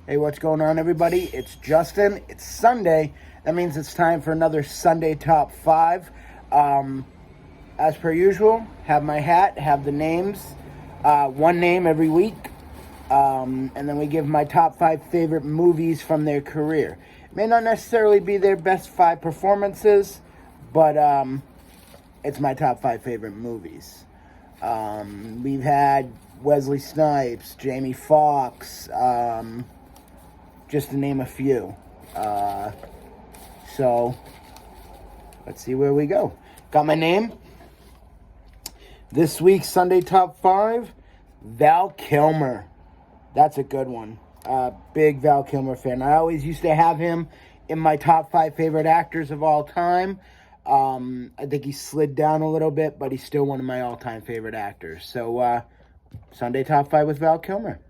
Hey, what's going on, everybody? It's Justin. It's Sunday. That means it's time for another Sunday Top 5. As per usual, have my hat, have the names, one name every week, and then we give my top 5 favorite movies from their career. It may not necessarily be their best 5 performances, but it's my top 5 favorite movies. We've had Wesley Snipes, Jamie Foxx, just to name a few. So, let's see where we go. Got my name? This week's Sunday Top 5, Val Kilmer. That's a good one. Big Val Kilmer fan. I always used to have him in my top 5 favorite actors of all time. I think he slid down a little bit, but he's still one of my all-time favorite actors. So, Sunday Top 5 with Val Kilmer.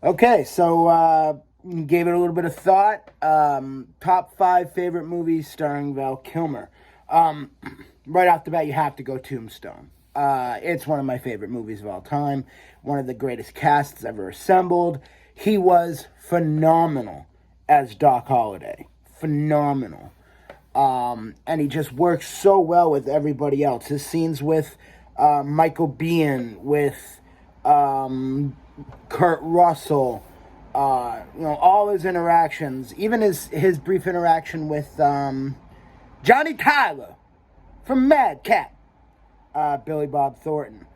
Okay, so gave it a little bit of thought. Top 5 favorite movies starring Val Kilmer. Right off the bat, you have to go Tombstone. It's one of my favorite movies of all time. One of the greatest casts ever assembled. He was phenomenal as Doc Holliday. Phenomenal. And he just works so well with everybody else. His scenes with Michael Biehn, with Kurt Russell, all his interactions, even his brief interaction with Johnny Tyler from Mad Cat, Billy Bob Thornton.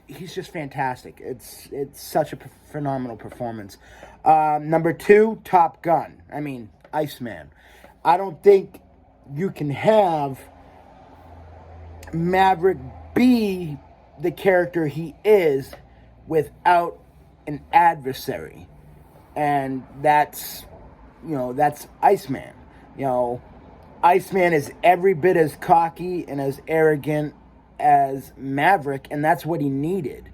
He's just fantastic. It's such a phenomenal performance. Number 2, Top Gun. I mean, Iceman. I don't think you can have Maverick be the character he is without an adversary. And that's Iceman. Iceman is every bit as cocky and as arrogant as Maverick, and that's what he needed.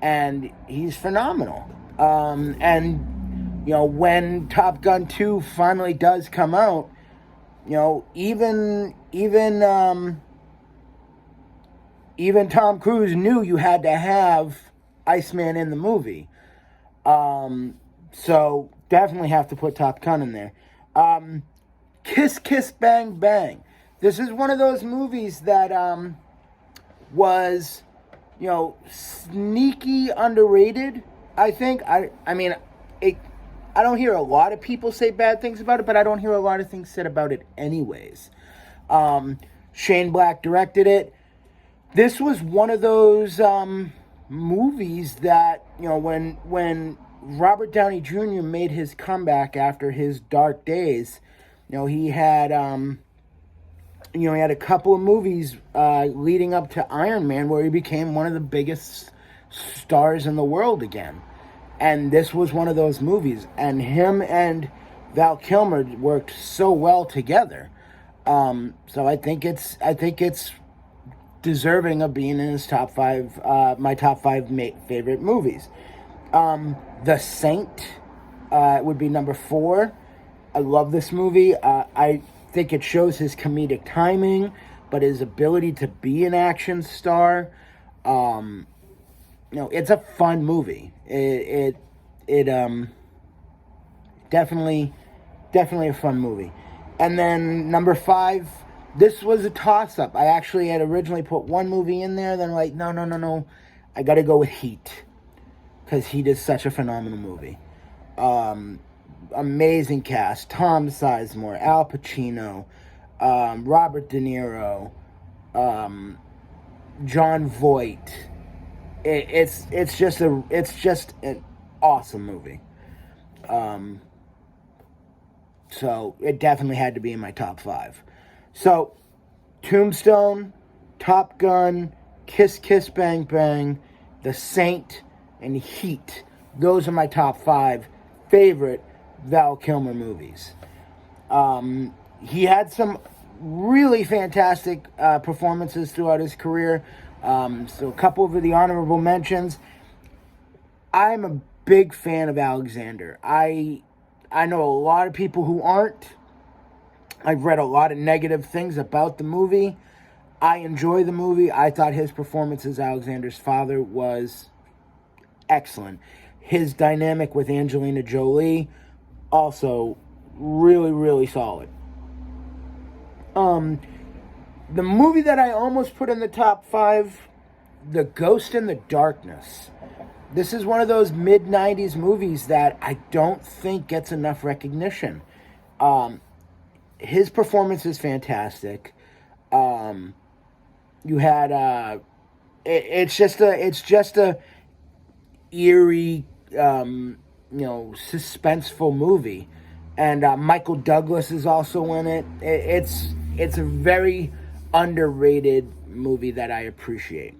And he's phenomenal. When Top Gun 2 finally does come out, even Tom Cruise knew you had to have Iceman in the movie. So definitely have to put Top Gun in there. Kiss Kiss Bang Bang. This is one of those movies that was, sneaky underrated, I think. I don't hear a lot of people say bad things about it, but I don't hear a lot of things said about it anyways. Shane Black directed it. This was one of those movies that, when Robert Downey Jr. made his comeback after his dark days, he had a couple of movies leading up to Iron Man where he became one of the biggest stars in the world again. And this was one of those movies. And him and Val Kilmer worked so well together. So I think it's deserving of being in his top 5, my top 5 favorite movies. The Saint would be number 4. I love this movie. I think it shows his comedic timing, but his ability to be an action star. It's a fun movie. It definitely a fun movie. And then number 5, this was a toss-up. I actually had originally put one movie in there, then like, no. I gotta go with Heat. Because Heat is such a phenomenal movie. Amazing cast. Tom Sizemore, Al Pacino, Robert De Niro, Jon Voight. It's just an awesome movie. So it definitely had to be in my top 5. So, Tombstone, Top Gun, Kiss Kiss Bang Bang, The Saint, and Heat. Those are my top 5 favorite Val Kilmer movies. He had some really fantastic performances throughout his career. So a couple of the honorable mentions. I'm a big fan of Alexander. I I know a lot of people who aren't. I've read a lot of negative things about the movie. I enjoy the movie. I thought his performance as Alexander's father was excellent. His dynamic with Angelina Jolie, also really, really solid. The movie that I almost put in the top 5, The Ghost in the Darkness. This is one of those mid-90s movies that I don't think gets enough recognition. His performance is fantastic. You had it's just a eerie, suspenseful movie, and Michael Douglas is also in it. It's a very underrated movie that I appreciate.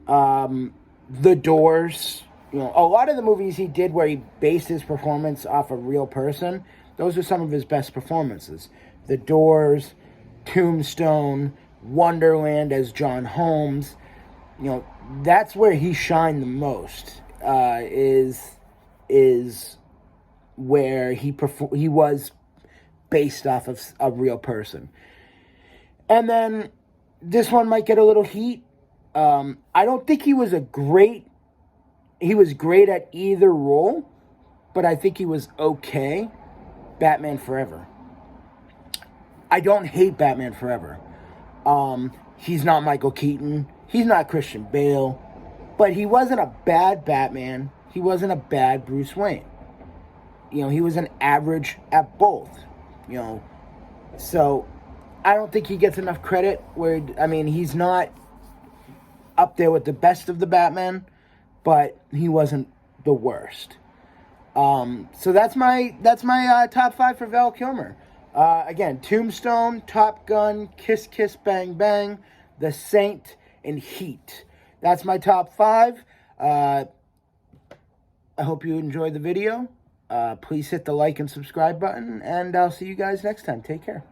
The Doors, a lot of the movies he did where he based his performance off a real person, those are some of his best performances. The Doors, Tombstone, Wonderland as John Holmes, that's where he shined the most. Is where he was based off of a real person. And then this one might get a little heat. I don't think he was great at either role, but I think he was okay. Batman Forever. I don't hate Batman Forever. He's not Michael Keaton. He's not Christian Bale. But he wasn't a bad Batman. He wasn't a bad Bruce Wayne. He was an average at both. So I don't think he gets enough credit. He's not up there with the best of the Batman, but he wasn't the worst. So that's my top 5 for Val Kilmer. Again, Tombstone, Top Gun, Kiss Kiss Bang Bang, The Saint, and Heat. That's my top 5. I hope you enjoyed the video. Please hit the like and subscribe button, and I'll see you guys next time. Take care.